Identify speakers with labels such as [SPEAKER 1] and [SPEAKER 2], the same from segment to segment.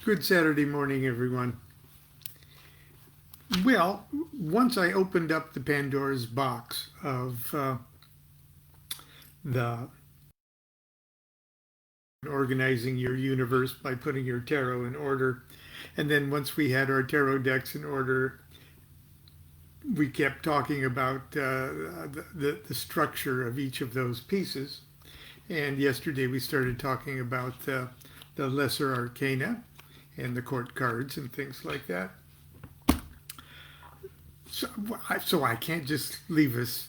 [SPEAKER 1] Good Saturday morning, everyone. Well, once I opened up the Pandora's box of the organizing your universe by putting your tarot in order, and then once we had our tarot decks in order, we kept talking about the structure of each of those pieces. And yesterday we started talking about the lesser arcana and the court cards and things like that. So I can't just leave us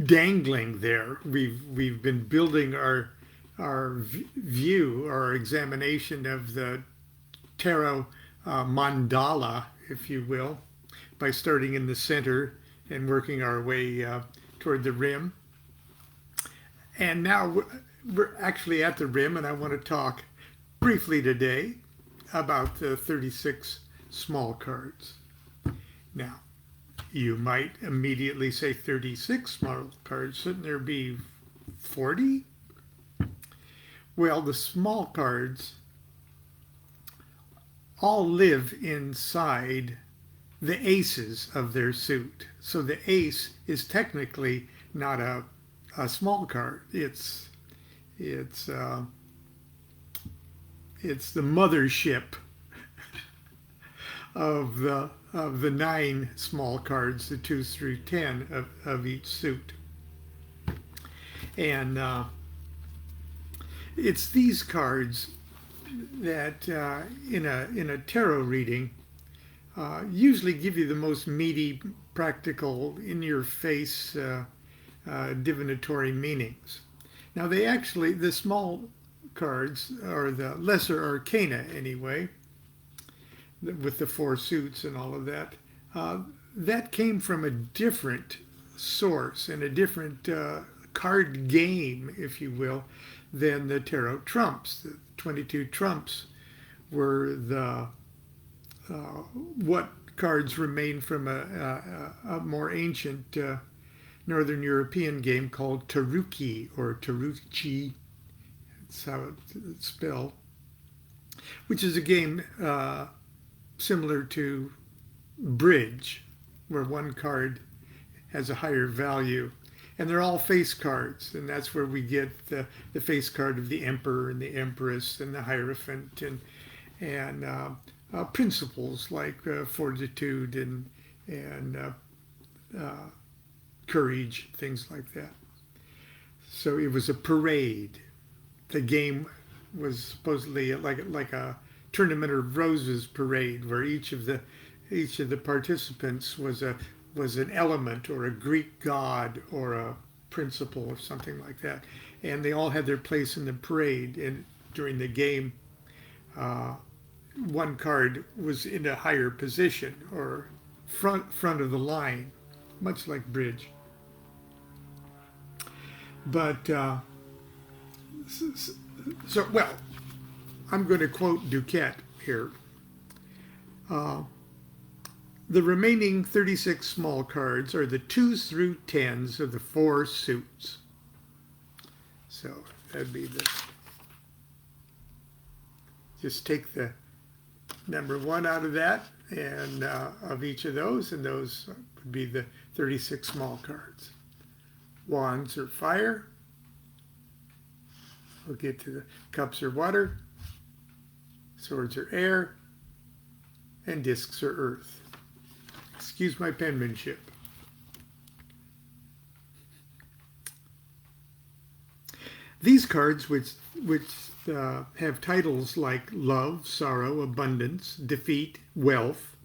[SPEAKER 1] dangling there. We've been building our view, our examination of the tarot mandala, if you will, by starting in the center and working our way toward the rim. And now we're actually at the rim, and I want to talk briefly today about the 36 small cards. Now, you might immediately say 36 small cards. Shouldn't there be 40? Well, the small cards all live inside the aces of their suit. So the ace is technically not a small card. It's the mothership of the 9 small cards, the 2 through 10 of each suit. And it's these cards that in a tarot reading usually give you the most meaty, practical, in-your-face divinatory meanings. Now the small cards, or the lesser arcana anyway, with the 4 suits and all of that, that came from a different source and a different card game, if you will, than the tarot trumps. The 22 trumps were the what cards remain from a more ancient Northern European game called Taruki, or Taruchi, that's how it's spelled, which is a game similar to bridge, where one card has a higher value. And they're all face cards, and that's where we get the face card of the Emperor and the Empress and the Hierophant and principles like fortitude and courage, things like that. So it was a parade. The game was supposedly like a Tournament of Roses parade, where each of the participants was an element or a Greek god or a principle or something like that, and they all had their place in the parade. And during the game, one card was in a higher position or front of the line, much like bridge. But well, I'm going to quote DuQuette here. The remaining 36 small cards are the 2s through 10s of the 4 suits. So that'd be just take the number 1 out of that, and of each of those, and those would be the 36 small cards. Wands are fire. We'll get to the cups are water. Swords are air. And discs are earth. Excuse my penmanship. These cards, which have titles like love, sorrow, abundance, defeat, wealth,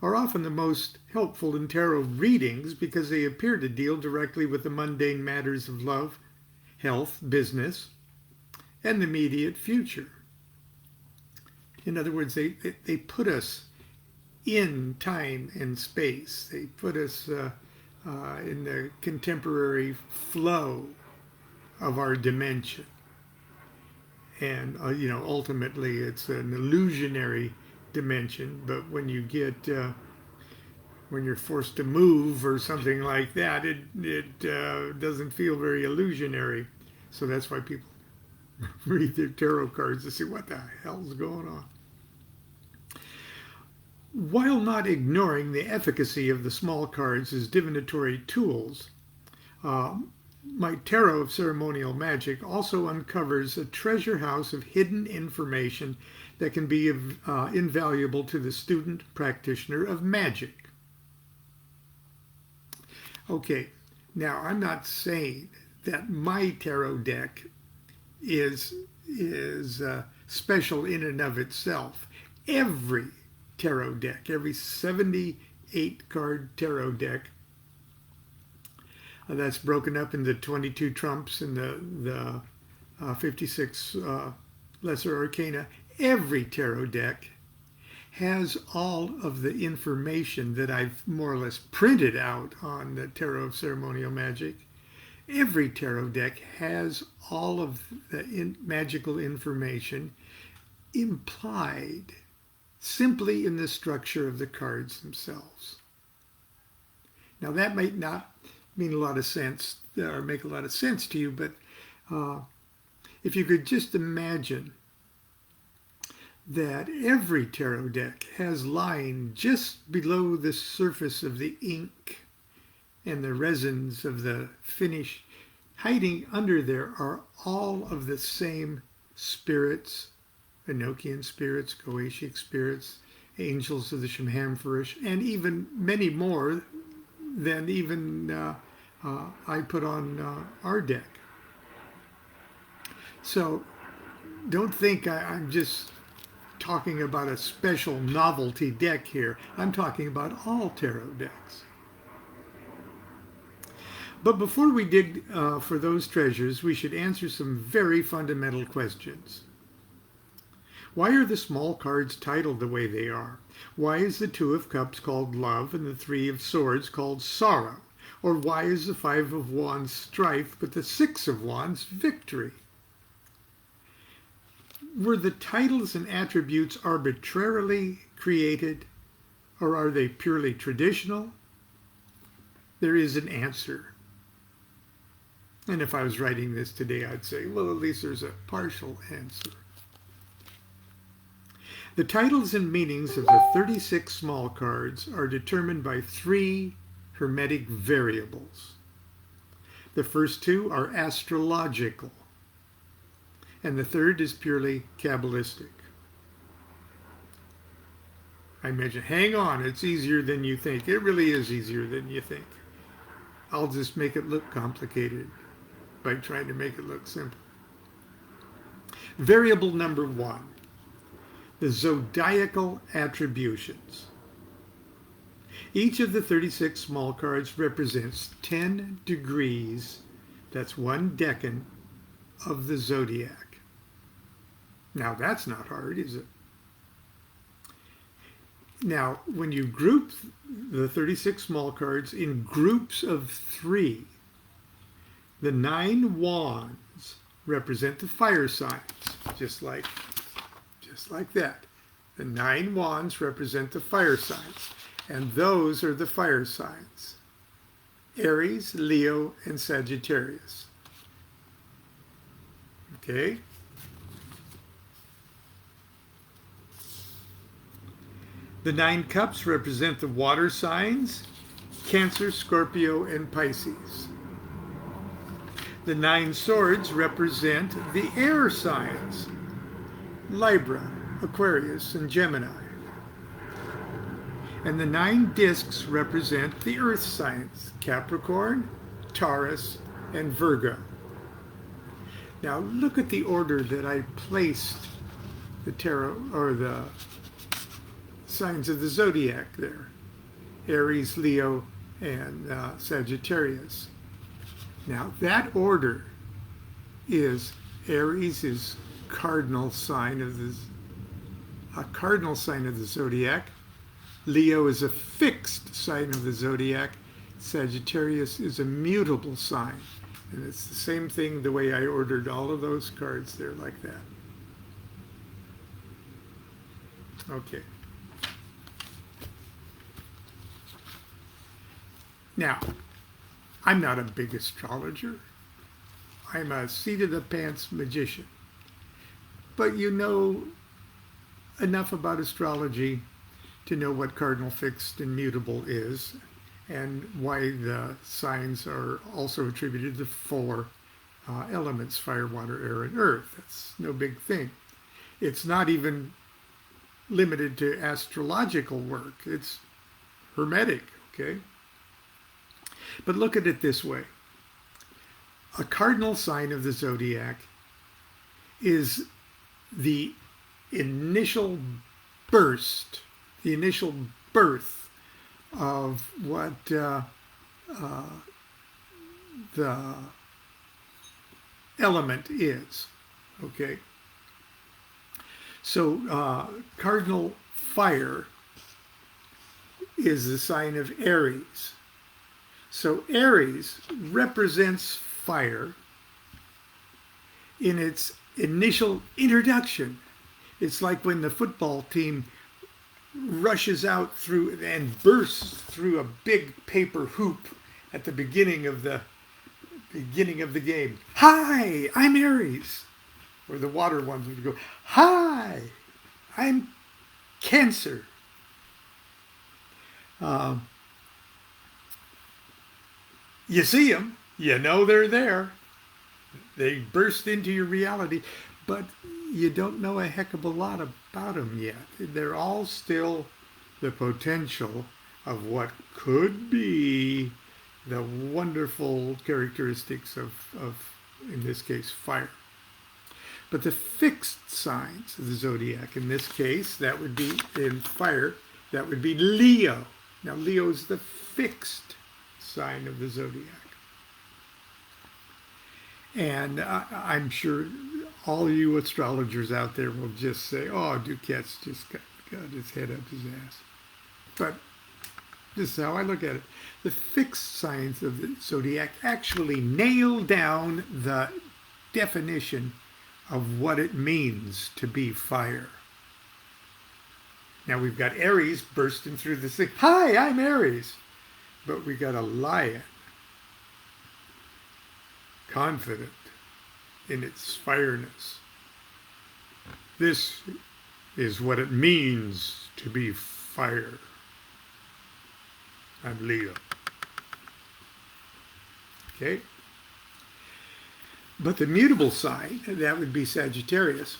[SPEAKER 1] are often the most helpful in tarot readings because they appear to deal directly with the mundane matters of love, health, business, and the immediate future. In other words, they put us in time and space. They put us in the contemporary flow of our dimension. And, ultimately it's an illusionary dimension, but when you get, when you're forced to move or something like that, it doesn't feel very illusionary. So that's why people read their tarot cards to see what the hell's going on. While not ignoring the efficacy of the small cards as divinatory tools, my Tarot of Ceremonial Magic also uncovers a treasure house of hidden information that can be invaluable to the student practitioner of magic. Okay, now I'm not saying that my tarot deck is special in and of itself. Every tarot deck, every 78 card tarot deck that's broken up into 22 trumps and the 56 lesser arcana, every tarot deck has all of the information that I've more or less printed out on the Tarot of Ceremonial Magic. Every tarot deck has all of the magical information implied simply in the structure of the cards themselves. Now that might not mean a lot of sense or make a lot of sense to you, but if you could just imagine that every tarot deck has lying just below the surface of the ink and the resins of the finish, hiding under there are all of the same spirits, Enochian spirits, Goetic spirits, angels of the Shemhamferish, and even many more than even I put on our deck. So don't think I'm just talking about a special novelty deck here. I'm talking about all tarot decks. But before we dig for those treasures, we should answer some very fundamental questions. Why are the small cards titled the way they are? Why is the Two of Cups called love and the Three of Swords called sorrow? Or why is the Five of Wands strife but the Six of Wands victory? Were the titles and attributes arbitrarily created, or are they purely traditional? There is an answer. And if I was writing this today, I'd say, well, at least there's a partial answer. The titles and meanings of the 36 small cards are determined by 3 hermetic variables. The first 2 are astrological, and the third is purely Kabbalistic. I imagine, hang on, it's easier than you think. It really is easier than you think. I'll just make it look complicated by trying to make it look simple. Variable number 1, the zodiacal attributions. Each of the 36 small cards represents 10 degrees, that's 1 decan, of the zodiac. Now that's not hard, is it? Now, when you group the 36 small cards in groups of 3, the 9 wands represent the fire signs, just like that. The 9 wands represent the fire signs, and those are the fire signs: Aries, Leo, and Sagittarius. Okay? The 9 cups represent the water signs: Cancer, Scorpio, and Pisces. The 9 swords represent the air signs: Libra, Aquarius, and Gemini. And the 9 discs represent the earth signs: Capricorn, Taurus, and Virgo. Now look at the order that I placed the tarot, or the signs of the zodiac there: Aries, Leo, and Sagittarius. Now that order is: Aries is cardinal sign of the zodiac. Leo is a fixed sign of the zodiac. Sagittarius is a mutable sign. And it's the same thing the way I ordered all of those cards there, like that. Okay. Now, I'm not a big astrologer. I'm a seat-of-the-pants magician. But you know enough about astrology to know what cardinal, fixed, and mutable is, and why the signs are also attributed to four elements: fire, water, air, and earth. That's no big thing. It's not even limited to astrological work. It's hermetic, okay? But look at it this way. A cardinal sign of the zodiac is the initial burst, the initial birth of what the element is, okay? So cardinal fire is the sign of Aries. So Aries represents fire in its initial introduction. It's like when the football team rushes out through and bursts through a big paper hoop at the beginning of the game. Hi, I'm Aries. Or the water ones would go, hi, I'm Cancer. You see them, you know they're there. They burst into your reality, but you don't know a heck of a lot about them yet. They're all still the potential of what could be the wonderful characteristics of in this case, fire. But the fixed signs of the zodiac, in this case, that would be in fire, that would be Leo. Now, Leo is the fixed sign of the zodiac. And I'm sure all you astrologers out there will just say, oh, DuQuette's just got his head up his ass. But this is how I look at it. The fixed signs of the zodiac actually nail down the definition of what it means to be fire. Now we've got Aries bursting through the thing. Hi, I'm Aries. But we got a lion, confident in its fireness. This is what it means to be fire. I'm Leo. Okay? But the mutable sign, that would be Sagittarius.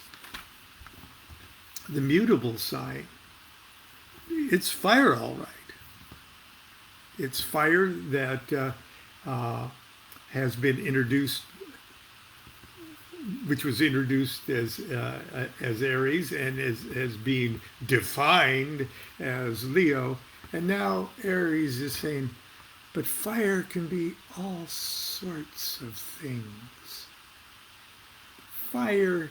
[SPEAKER 1] The mutable sign, it's fire all right. It's fire that has been introduced, which was introduced as Aries and as being defined as Leo. And now Aries is saying, but fire can be all sorts of things. Fire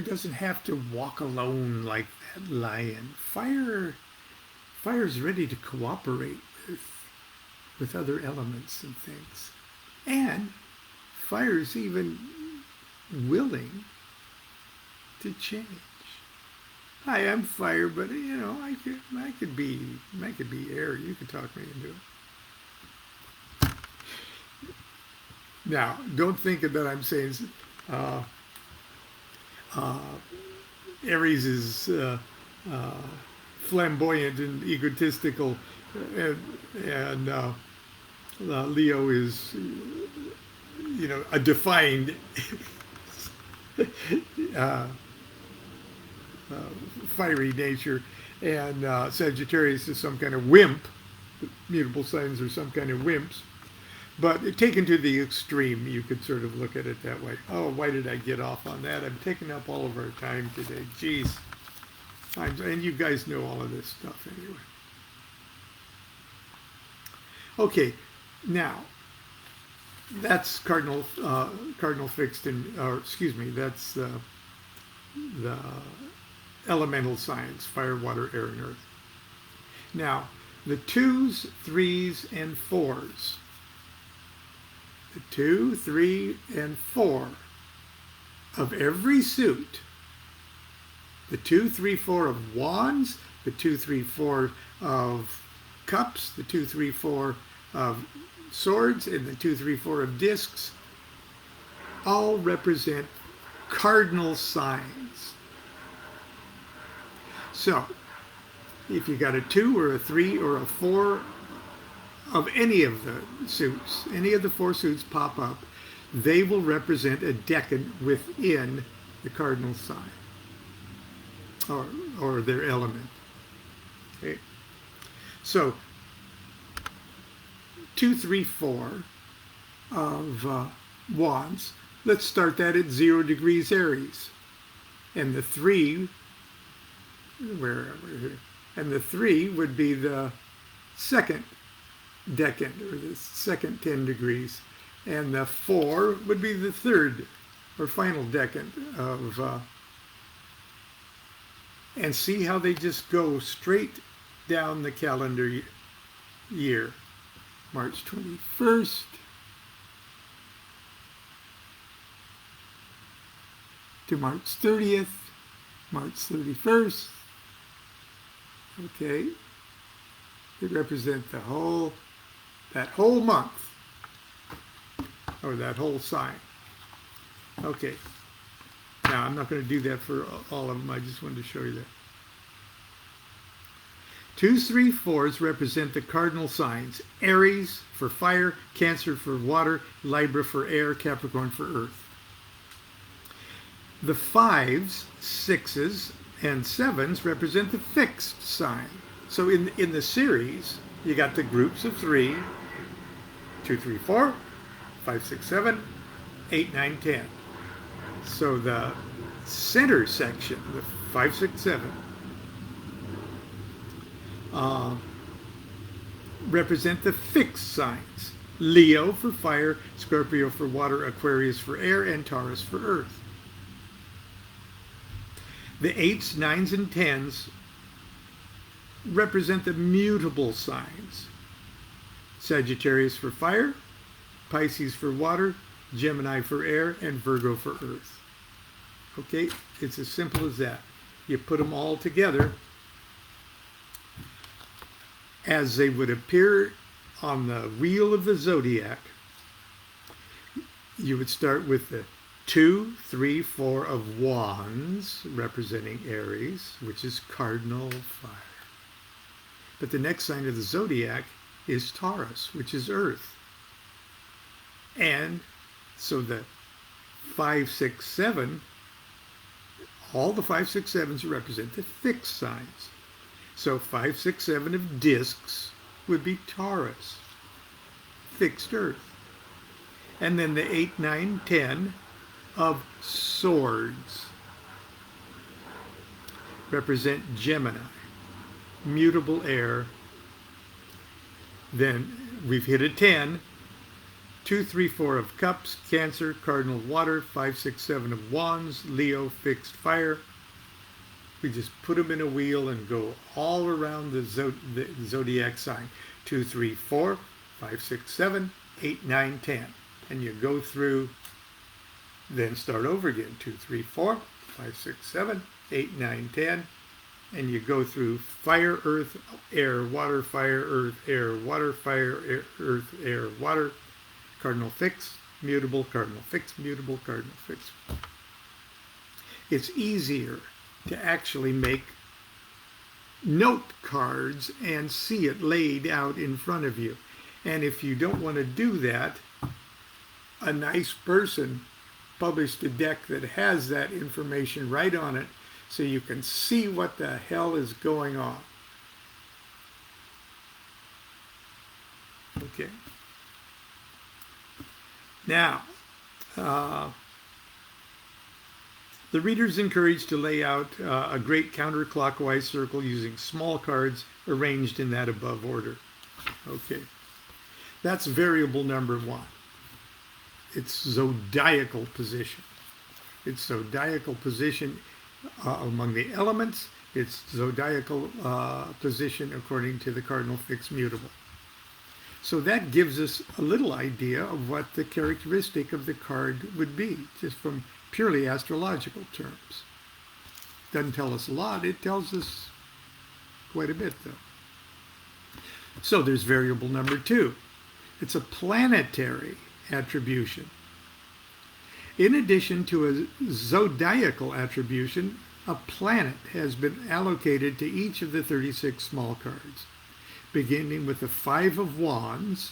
[SPEAKER 1] doesn't have to walk alone like that lion. Fire's ready to cooperate with other elements and things. And fire's even willing to change. Hi, I'm fire, but you know, I could be air. You could talk me into it. Now, don't think that I'm saying Aries is flamboyant and egotistical, and Leo is, you know, a defined fiery nature, and Sagittarius is some kind of wimp. Mutable signs are some kind of wimps. But taken to the extreme, you could sort of look at it that way. Oh, why did I get off on that? I'm taking up all of our time today. Jeez. And you guys know all of this stuff anyway. Okay, now, that's cardinal fixed, that's the elemental signs, fire, water, air, and earth. Now, the 2s, 3s, and 4s. The 2, 3, and 4 of every suit. The 2, 3, 4 of wands, the 2, 3, 4 of cups, the 2, 3, 4 of swords, and the 2, 3, 4 of discs all represent cardinal signs. So, If you got a 2 or a 3 or a 4 of any of the suits, any of the 4 suits pop up, they will represent a decan within the cardinal sign or their element. Okay. So 2, 3, 4 of wands. Let's start that at 0 degrees Aries. And the 3, where are we here? And the 3 would be the second decant, or the second 10 degrees. And the 4 would be the third or final decant of, and see how they just go straight down the calendar year. March 21st to March 30th, March 31st. Okay. They represent that whole month, or that whole sign. Okay. Now, I'm not going to do that for all of them. I just wanted to show you that. 2s, 3, 4s represent the cardinal signs. Aries for fire, Cancer for water, Libra for air, Capricorn for earth. The 5s, 6s, and 7s represent the fixed sign. So in the series, you got the groups of 3, 2, 3, 4, 5, 6, 7, 8, 9, 10. So the center section, the 5, 6, 7, represent the fixed signs. Leo for fire, Scorpio for water, Aquarius for air, and Taurus for earth. The 8s, 9s, and 10s represent the mutable signs. Sagittarius for fire, Pisces for water, Gemini for air, and Virgo for earth. Okay, it's as simple as that. You put them all together as they would appear on the wheel of the zodiac. You would start with the 2, 3, 4 of wands, representing Aries, which is cardinal fire. But the next sign of the zodiac is Taurus, which is earth. And so the 5, 6, 7, all the 5, 6, 7s represent the fixed signs. So 5, 6, 7 of discs would be Taurus, fixed earth. And then the 8, 9, 10 of swords represent Gemini, mutable air. Then we've hit a 10. 2, 3, 4 of cups, Cancer, cardinal water, 5, 6, 7 of wands, Leo, fixed fire. We just put them in a wheel and go all around the zodiac sign. 2, 3, 4, 5, 6, 7, 8, 9, 10. And you go through, then start over again. 2, 3, 4, 5, 6, 7, 8, 9, 10. And you go through fire, earth, air, water, fire, earth, air, water, fire, air, earth, air, water. Cardinal fixed, mutable, cardinal fixed, mutable, cardinal fixed. It's easier to actually make note cards and see it laid out in front of you. And if you don't want to do that, a nice person published a deck that has that information right on it so you can see what the hell is going on. Okay. Now, the reader is encouraged to lay out a great counterclockwise circle using small cards arranged in that above order. Okay, that's variable number 1. It's zodiacal position. It's zodiacal position among the elements. It's zodiacal position according to the cardinal fixed mutable. So that gives us a little idea of what the characteristic of the card would be, just from purely astrological terms. Doesn't tell us a lot, it tells us quite a bit though. So there's variable number 2. It's a planetary attribution. In addition to a zodiacal attribution, a planet has been allocated to each of the 36 small cards, beginning with the Five of Wands.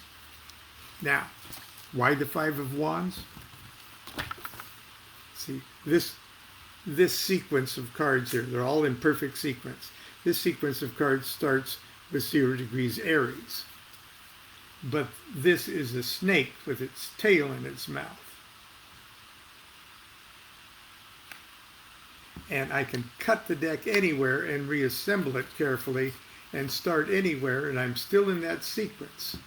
[SPEAKER 1] Now, why the Five of Wands? See, this sequence of cards here, they're all in perfect sequence. This sequence of cards starts with 0 degrees Aries. But this is a snake with its tail in its mouth. And I can cut the deck anywhere and reassemble it carefully and start anywhere, and I'm still in that sequence.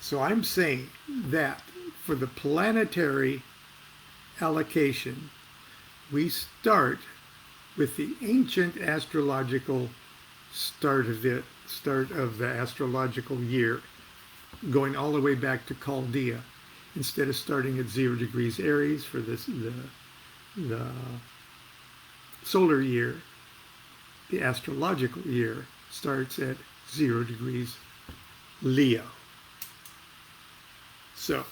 [SPEAKER 1] So I'm saying that for the planetary allocation, we start with the ancient astrological start of the astrological year, going all the way back to Chaldea, instead of starting at 0 degrees Aries for the solar year. The astrological year starts at 0 degrees Leo. So,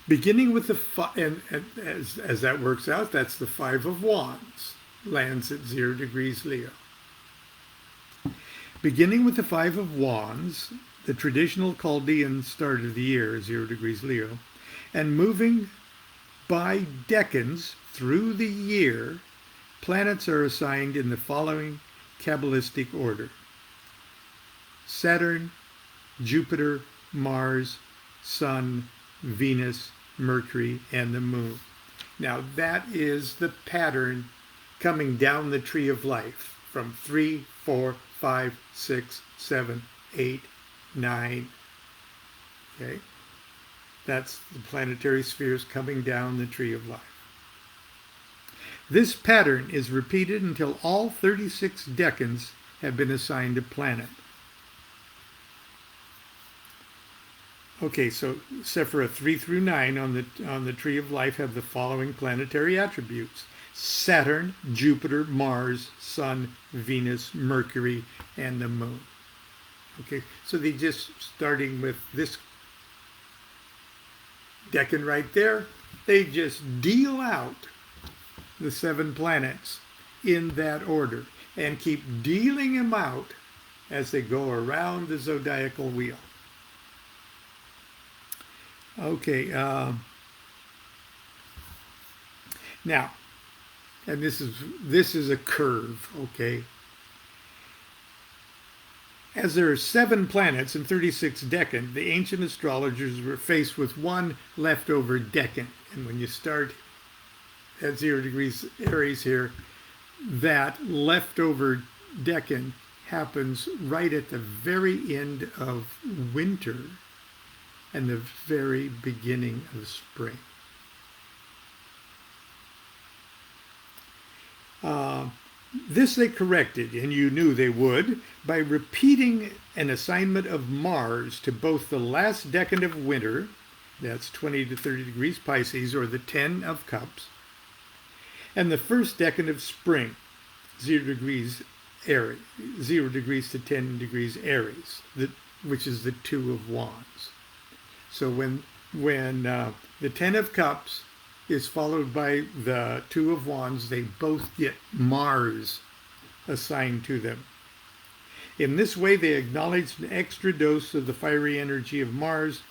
[SPEAKER 1] beginning with and as that works out, that's the Five of Wands, lands at 0 degrees Leo. Beginning with the Five of Wands, the traditional Chaldean start of the year, 0 degrees Leo, and moving by decans through the year, planets are assigned in the following Kabbalistic order: Saturn, Jupiter, Mars, Sun, Venus, Mercury, and the Moon. Now that is the pattern coming down the tree of life from 3, 4, 5, 6, 7, 8, 9. Okay? That's the planetary spheres coming down the tree of life. This pattern is repeated until all 36 decans have been assigned a planet. Okay, so Sephira 3 through 9 on the tree of life have the following planetary attributes: Saturn, Jupiter, Mars, Sun, Venus, Mercury, and the Moon. Okay, so they just starting with this decan right there, they just deal out the 7 planets in that order and keep dealing them out as they go around the zodiacal wheel. Okay, now, and this is a curve, okay? As there are 7 planets and 36 decan, the ancient astrologers were faced with one leftover decan. And when you start at 0 degrees Aries here, that leftover decan happens right at the very end of winter and the very beginning of spring. This they corrected, and you knew they would, by repeating an assignment of Mars to both the last decan of winter, that's 20 to 30 degrees Pisces, or the 10 of Cups, and the first decan of spring, 0 degrees Aries, 0 degrees to 10 degrees Aries, which is the 2 of Wands. So when the 10 of Cups is followed by the 2 of Wands, they both get Mars assigned to them. In this way, they acknowledge an extra dose of the fiery energy of Mars,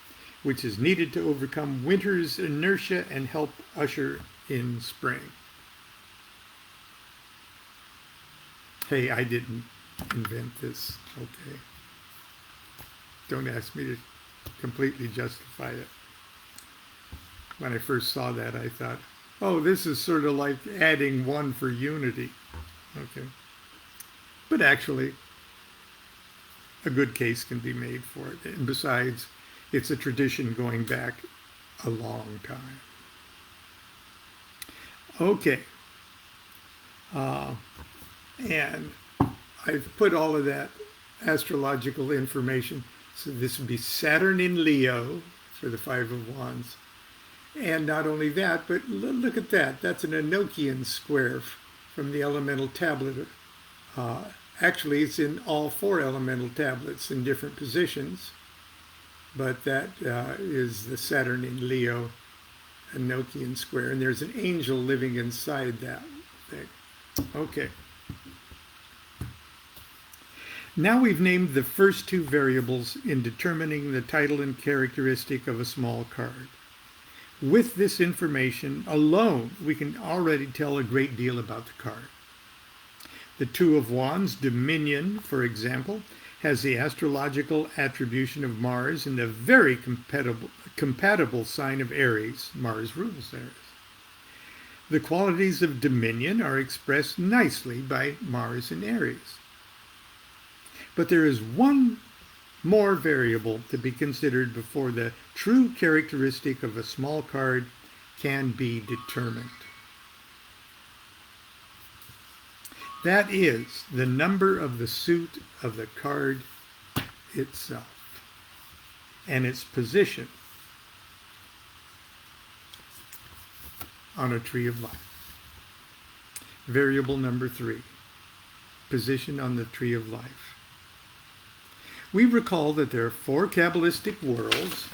[SPEAKER 1] which is needed to overcome winter's inertia and help usher in spring. Hey, I didn't invent this, okay? Don't ask me to completely justify it. When I first saw that, I thought, oh, this is sort of like adding 1 for unity. Okay. But actually, a good case can be made for it. And besides, it's a tradition going back a long time. Okay. And I've put all of that astrological information. So this would be Saturn in Leo for the 5 of Wands. And not only that, but look at that. That's an Enochian square from the elemental tablet. Actually, it's in all 4 elemental tablets in different positions. But that is the Saturn in Leo Enochian square, and there's an angel living inside that thing. Okay. Now we've named the first two variables in determining the title and characteristic of a small card. With this information alone, we can already tell a great deal about the card. The Two of Wands, Dominion, for example, has the astrological attribution of Mars and a very compatible sign of Aries. Mars rules Aries. The qualities of Dominion are expressed nicely by Mars and Aries. But there is one more variable to be considered before the true characteristic of a small card can be determined. That is the number of the suit of the card itself and its position on a tree of life. Variable number 3, position on the tree of life. We recall that there are 4 Kabbalistic worlds,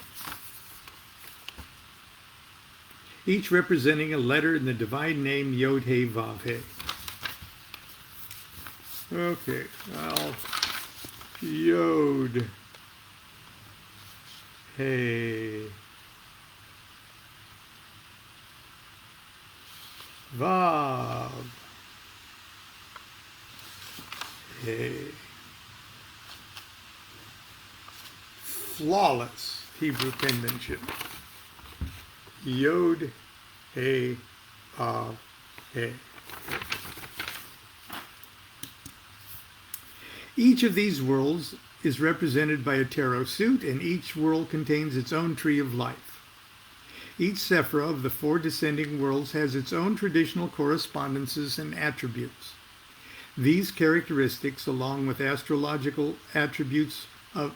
[SPEAKER 1] each representing a letter in the divine name Yod He Vav He. Okay, well, Yod He Vav He. Flawless Hebrew penmanship. Yod He Vav He. Each of these worlds is represented by a tarot suit, and each world contains its own tree of life. Each sephira of the 4 descending worlds has its own traditional correspondences and attributes. These characteristics, along with astrological attributes of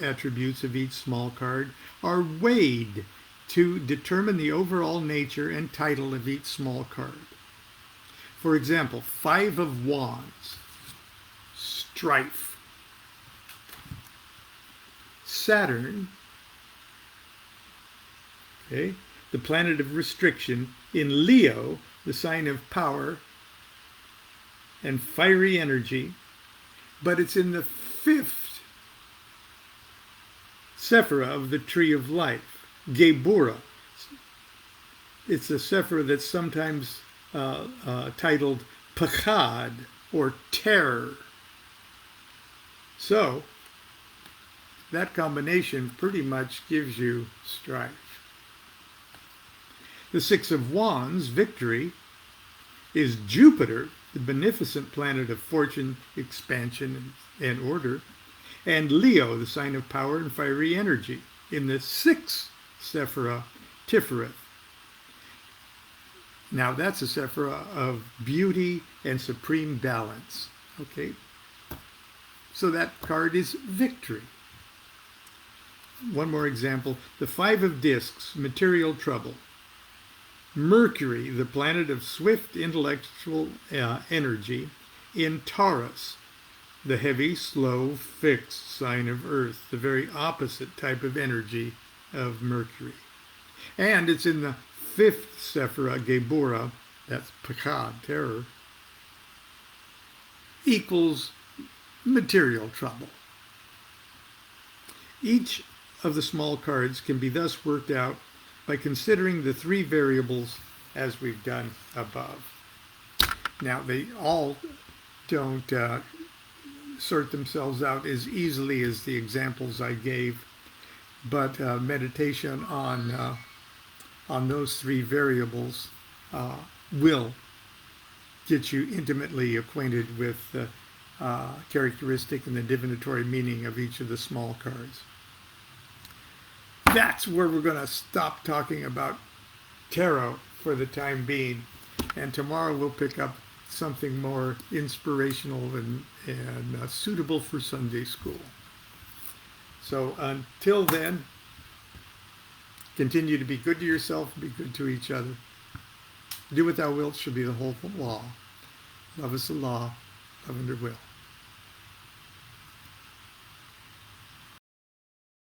[SPEAKER 1] attributes of each small card, are weighed to determine the overall nature and title of each small card. For example, 5 of Wands, strife. Saturn, okay, the planet of restriction, in Leo, the sign of power and fiery energy, but it's in the 5th sephira of the tree of life, Geburah. It's a sephira that's sometimes titled Pachad, or terror. So, that combination pretty much gives you strife. The 6 of Wands, victory, is Jupiter, the beneficent planet of fortune, expansion, and order, and Leo, the sign of power and fiery energy, in the 6th sephira, Tifereth. Now that's a sephira of beauty and supreme balance. Okay, so that card is victory. One more example, the 5 of discs, material trouble. Mercury, the planet of swift intellectual energy, in Taurus, the heavy, slow, fixed sign of Earth, the very opposite type of energy of Mercury. And it's in the 5th sephira, Geburah, that's Pachad, terror, equals material trouble. Each of the small cards can be thus worked out by considering the 3 variables as we've done above. Now, they all don't sort themselves out as easily as the examples I gave, but meditation on those 3 variables will get you intimately acquainted with the characteristic and the divinatory meaning of each of the small cards. That's where we're going to stop talking about tarot for the time being. And tomorrow we'll pick up something more inspirational and suitable for Sunday school. So until then, continue to be good to yourself, be good to each other. Do what thou wilt shall be the whole law. Love is the law, love under will.